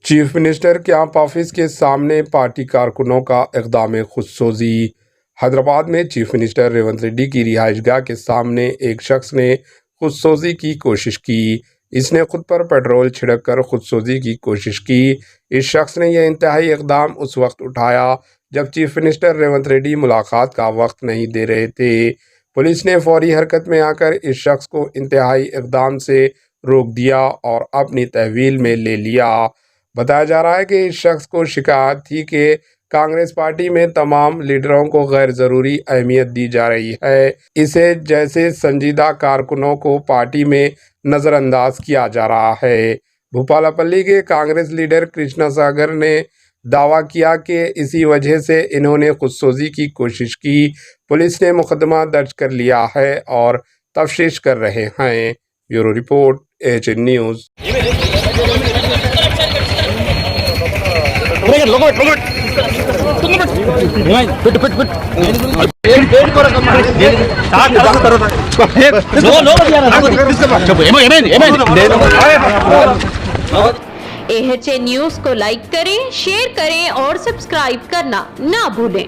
Chief minister camp office के सामने party कारकुनों का इक़दाम खुदसोजी। हैदराबाद में चीफ मिनिस्टर रेवंत रेड्डी की रिहाइशगाह के सामने एक शख्स ने खुदसोजी की कोशिश की। इसने खुद पर पेट्रोल छिड़क कर खुदसोजी की कोशिश की। इस शख्स ने यह इंतहाई इक़दाम उस वक्त उठाया जब चीफ मिनिस्टर रेवंत रेड्डी मुलाकात का वक्त नहीं दे रहे थे। पुलिस ने फौरी हरकत में आकर इस शख्स को इंतहाई इक़दाम से रोक दिया और अपनी तहवील में ले लिया। बताया जा रहा है कि इस शख्स को शिकायत थी कि कांग्रेस पार्टी में तमाम लीडरों को गैर ज़रूरी अहमियत दी जा रही है। इसे जैसे संजीदा कारकुनों को पार्टी में नज़रअंदाज किया जा रहा है। भूपालपल्ली के कांग्रेस लीडर कृष्णा सागर ने दावा किया कि इसी वजह से इन्होंने खुदसोजी की कोशिश की। पुलिस ने मुकदमा दर्ज कर लिया है और तफ्तीश कर रहे हैं। Bureau report AHN news. AHN news को लाइक करें, शेयर करें और सब्सक्राइब करना ना भूलें।